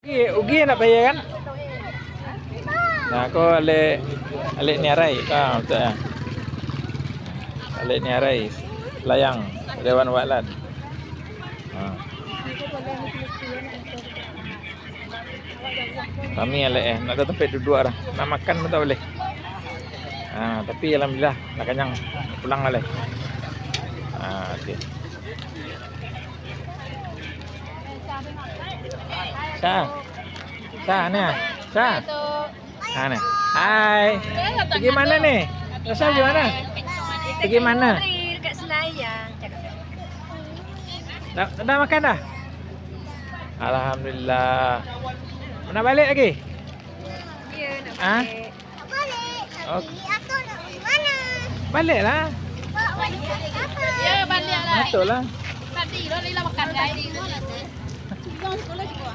Ugi nak bayar kan? Nah, aku alik ni arai. Betul ya. Alik ni arai. Layang Dewan Waklan. Kami alik nak ke tempat duduk dah. Nak makan pun tak boleh. Tapi alhamdulillah nak kenyang. Pulang balik. Okey. Sa ni. Ni. Hai. Pergi mana ni? Rasa di mana? Pergi mana? Dekat Selayang. Dah makan dah? Alhamdulillah. Nak balik lagi? Ya, nak balik. Balik. Oh. Aku nak pergi mana? Baliklah. Ya, balik lah. Betul lah. Tadi lah makan guys.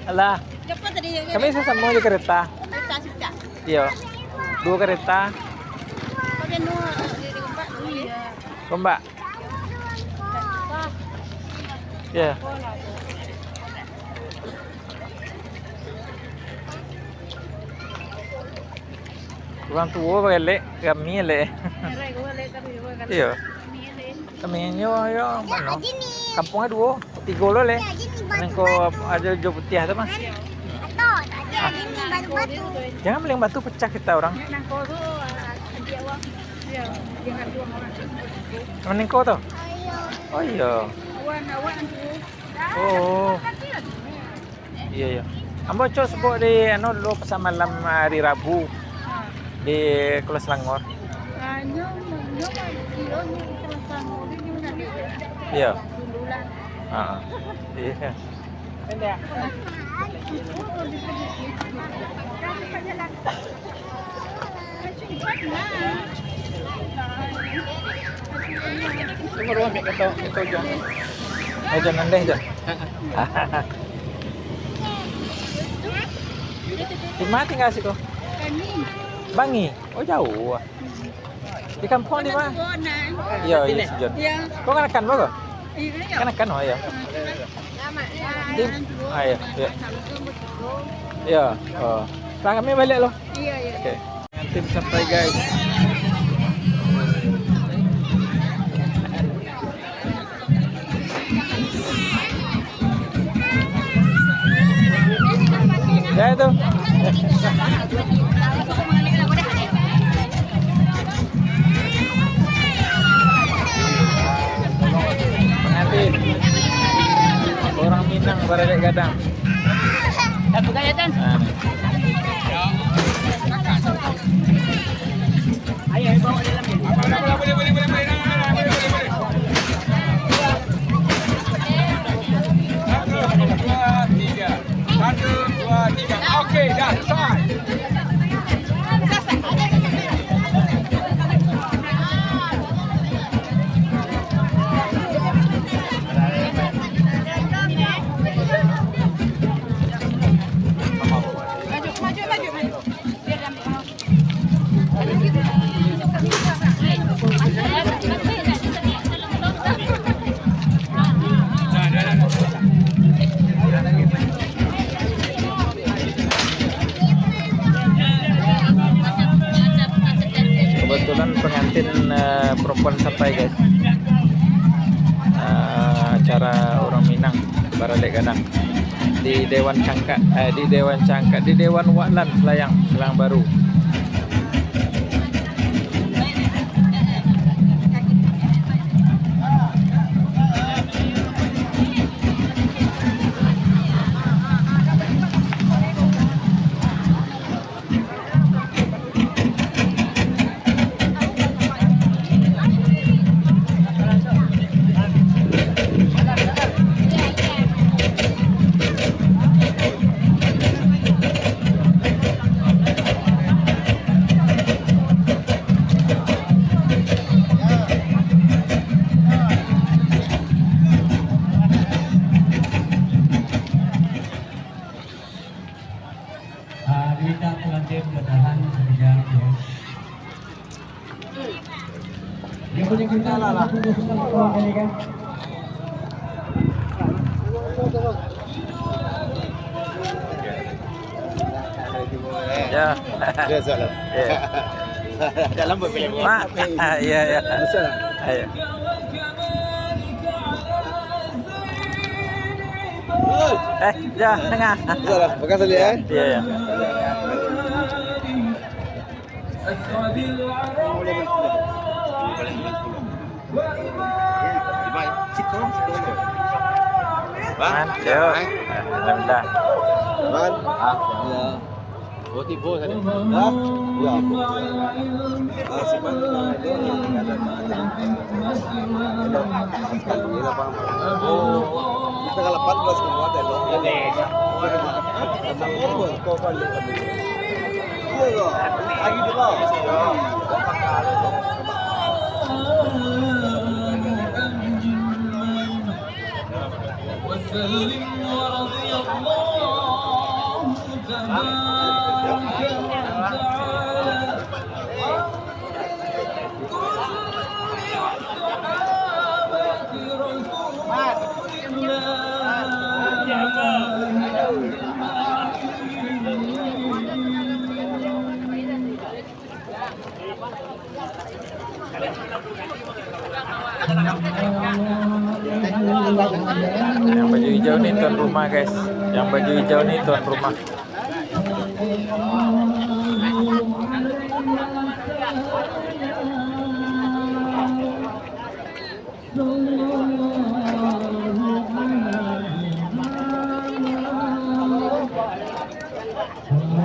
Alah, Jumpa tadi. kami sesama je kereta. Tak suka. Iya. 2 kereta. Pakai dua di tempat. Iya. Gombak. Ya. Orang tua balik, kami balik. Iya. Kami yo mana? Kampung ada 2, 3 lo le. Nang ko ada hijau putih tu mah. Atau tak ada ini batu-batu. Jangan beli yang batu pecah kita orang. Nangko tu dia awak. Ya, jangan dua orang. Mana kau tu? Ayo. Oh iya. Awak nanti. Oh. Iya iya. Ambo cok sebut di anu lu pesan malam hari Rabu di Kuala Selangor. Iya. Iya. Tunggu ambil kata jom. Ayo nanti je. Di mana tinggal sih kau? Bangi. Oh jauh. Di kampung di mana? Iya, iya sejauh. Kau kan akan apa? Kan akan oh ya. Di, iya, iya. Iya. Oh. Sekarang kami balik loh. Iya, iya. Oke. Nanti sampai guys. Ya itu. Pengantin orang Minang Baradak Gadang. Satu gayatan. Ayo bawa dalam ni. Boleh. Satu, dua, tiga. Okey, dah selesai. Maju. Biar ambil. Kebetulan pengantin perempuan sampai guys. Acara orang Minang Baradak Gadang di Dewan Cangkat, di Dewan Waklan Selayang Baru. Diminta pengantin bertahan sekejap ya. Dia punya kita lah. Ini kan. Ya. Biasa lah. Ya. Dalam berpilih. Mak. Iya ya. Biasa. Ayo. Ya, tengah. Biasa lah. Makasih ya. Iya ya. Man, yo. Alhamdulillah. Man. Ya. Oh, tipu tadi. Hah? Ya. Simpan. Oh. Kita kalau 14 semua ada loh. Iya. Kau balik kami. Iya loh. Lagi dulu. Yang baju hijau nih tuan rumah guys. Yang baju hijau nih tuan rumah.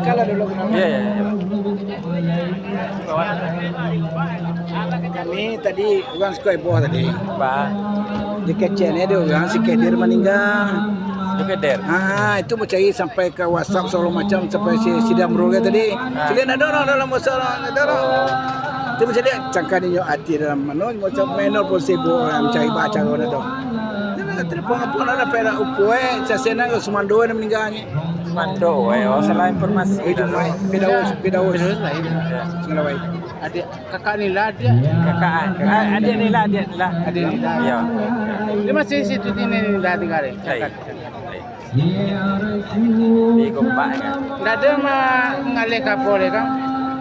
Kalau dulu Iya ya. kami tadi orang suka ibu tadi. Pak, Di kecilnya dia orang si Kedir meninggal. juga der. Itu mencari sampai ke WhatsApp segala macam sampai si sidang berulga tadi. Sila nak dorong dalam masalah nak dorong. Itu macam dia cangkani yo hati dalam mana macam menor pun sibuk mencari baca orang tu. Dia telefon apa nak pera upoe sasena ke Sumando yang meninggalnya. Mando, salah informasi. Itu mai pidaus lain. Segala baik. Adik kakak Nila dia. Kakak, adik Nila, adik Nila. Adik Nila. Ya. Dia masih situ di Nila tinggal. Baik. Di Gombak kan. Ndak ada mengalih kapal kan.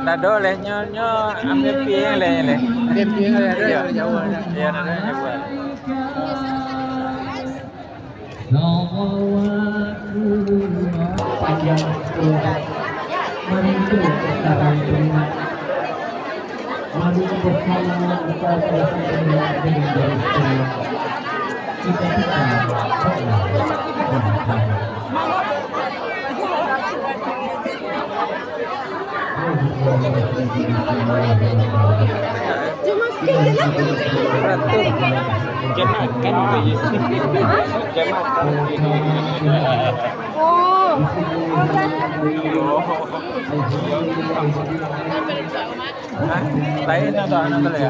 Ndak ada leh nyo ambil pieng leh. Dia piang ada Ya. jauh ada. Ya, ada jauh. Mari bersama kita Lain atau anak ya?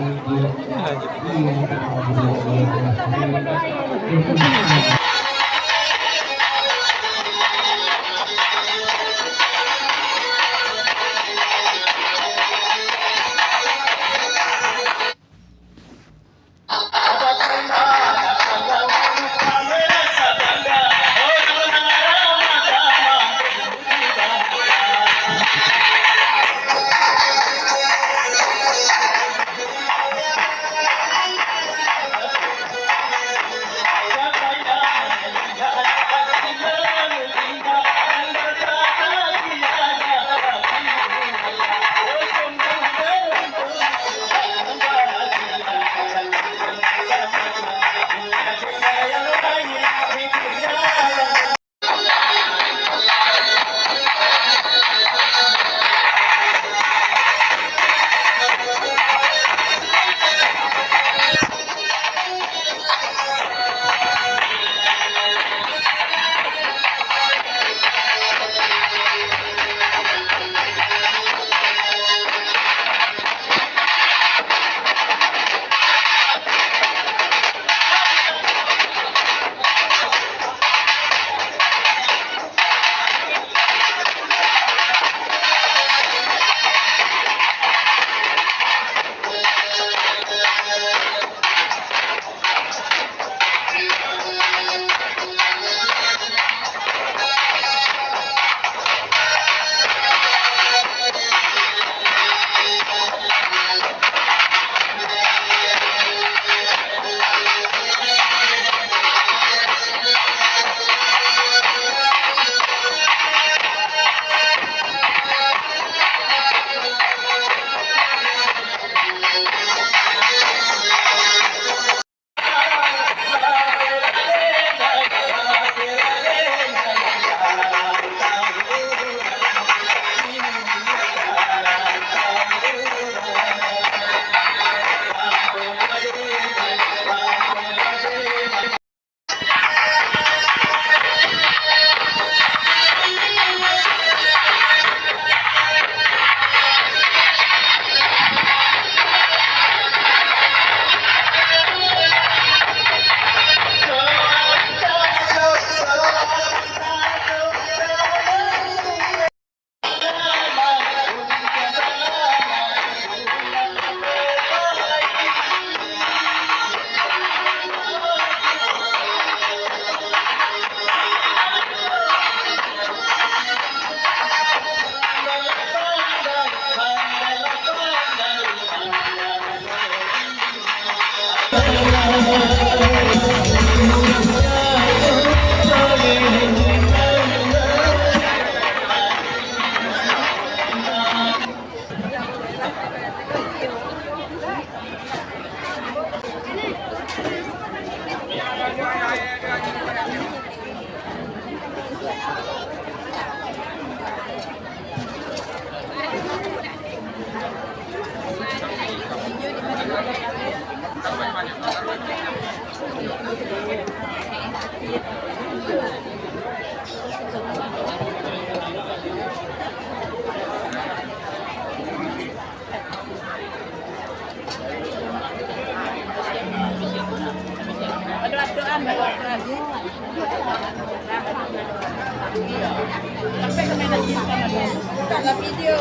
Dalam video.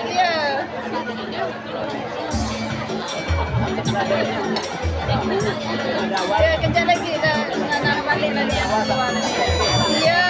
Iya. Ya, kerja lagi dah. Nak balik lagi yang tua lagi. Iya.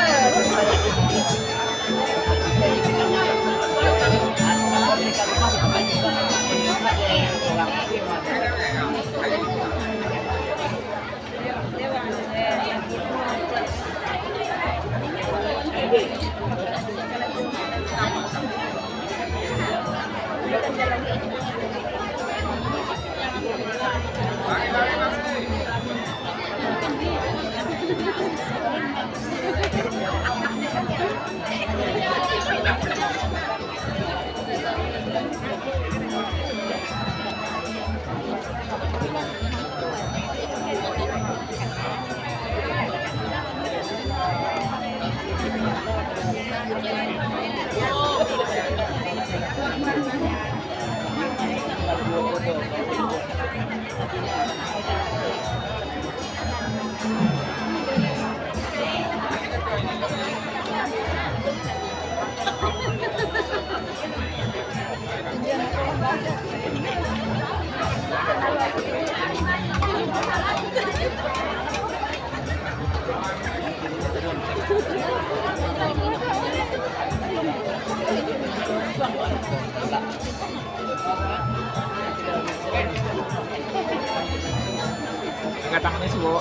Angkat tangannya sih, Bu.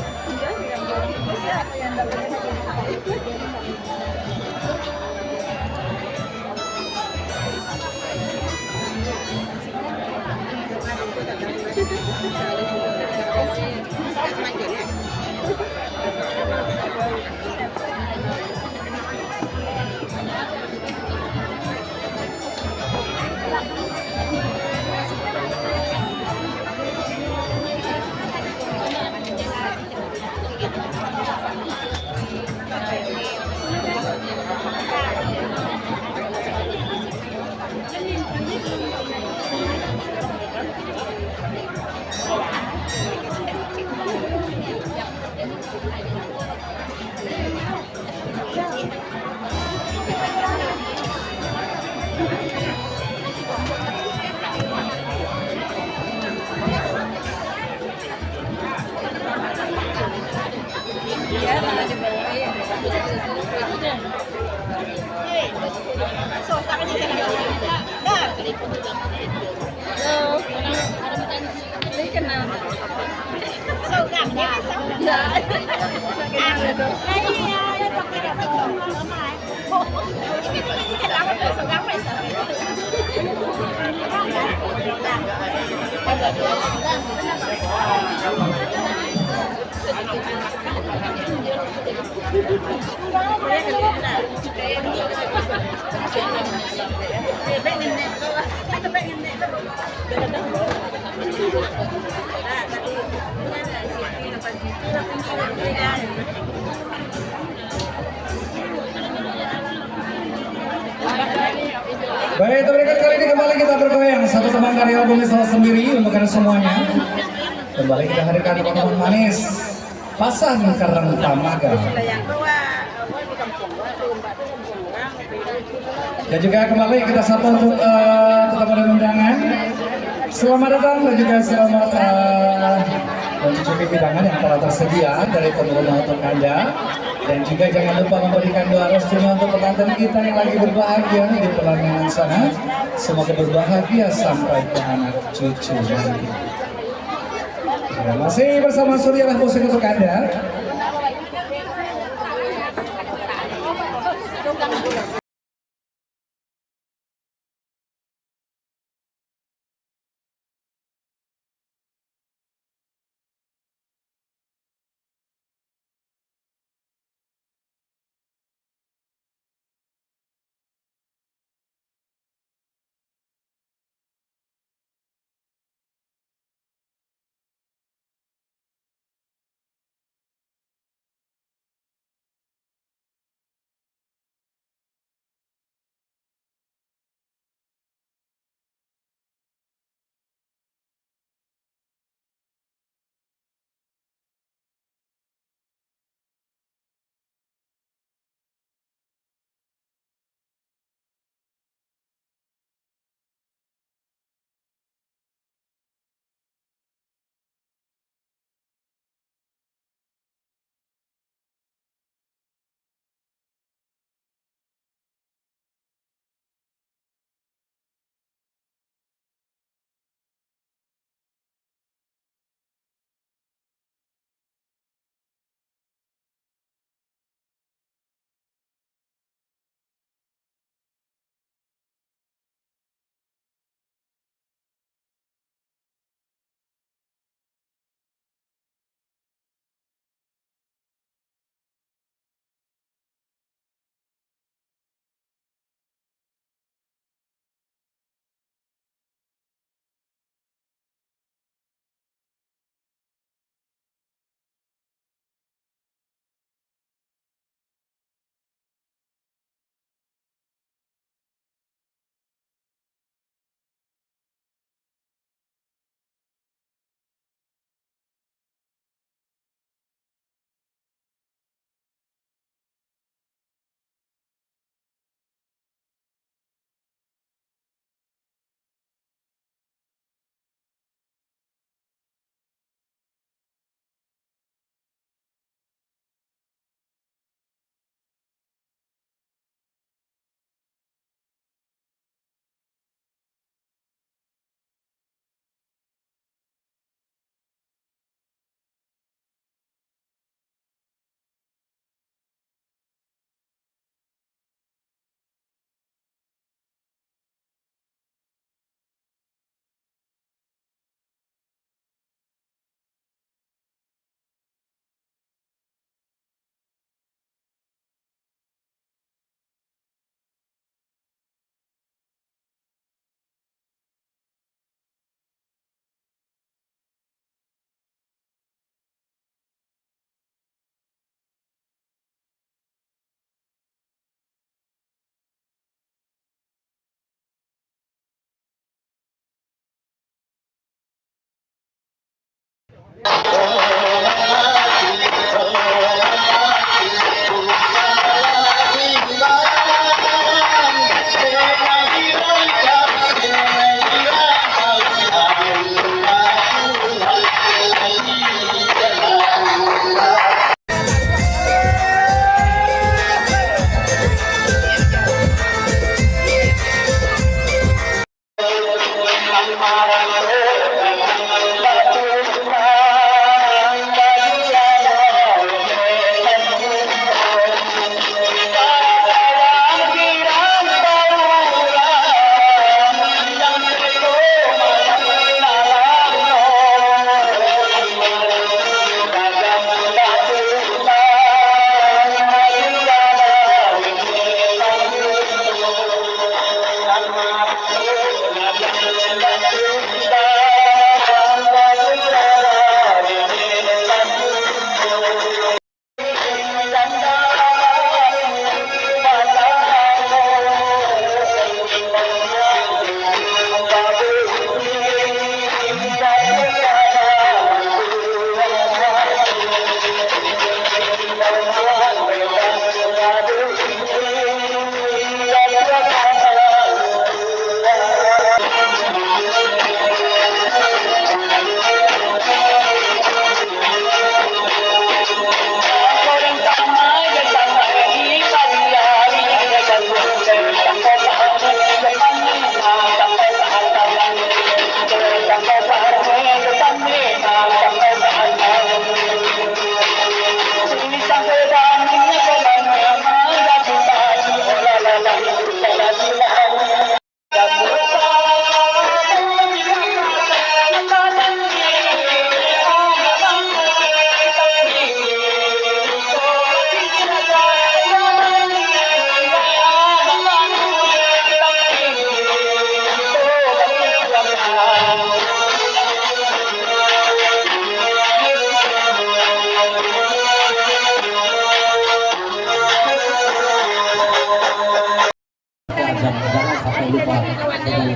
Baik, teman-teman, kali ini kembali kita bergoyang satu teman dari album Salah Sendiri untuk kalian semuanya. Kembali kita hadirkan teman-teman manis Pasang Karang Tamaga. Dan juga kembali kita sapa untuk tetamu dan undangan. Selamat datang dan juga selamat mencicipi hidangan yang telah tersedia dari pemerintah untuk Anda. Dan juga jangan lupa memberikan doa restunya untuk pengantin kita yang lagi berbahagia di pelaminan sana. Semoga berbahagia sampai ke anak cucu nanti. Ya, masih bersama Surya Musik untuk Anda.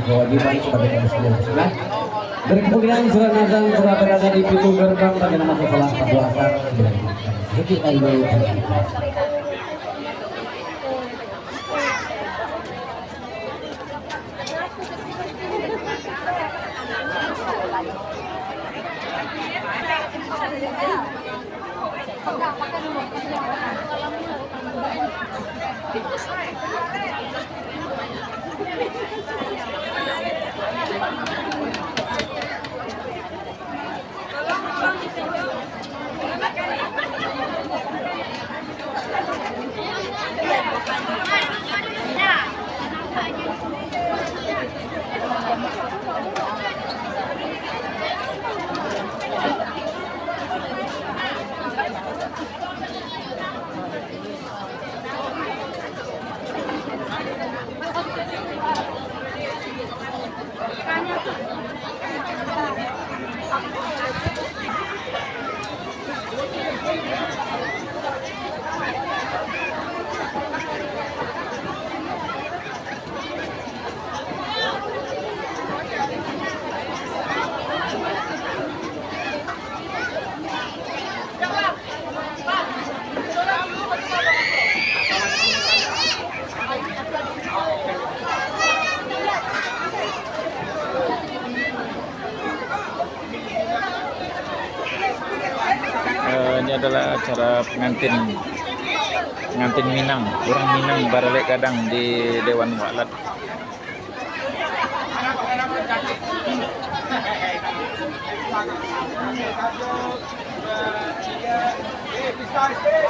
kewajiban sebagai manusia. Nah, dari kemudian surat nazar sudah berada di pintu gerbang bagi nama sekolah Abdul Jadi ayo. Ini adalah acara pengantin Minang, orang Minang Baralek Gadang di Dewan Waklat. Stay.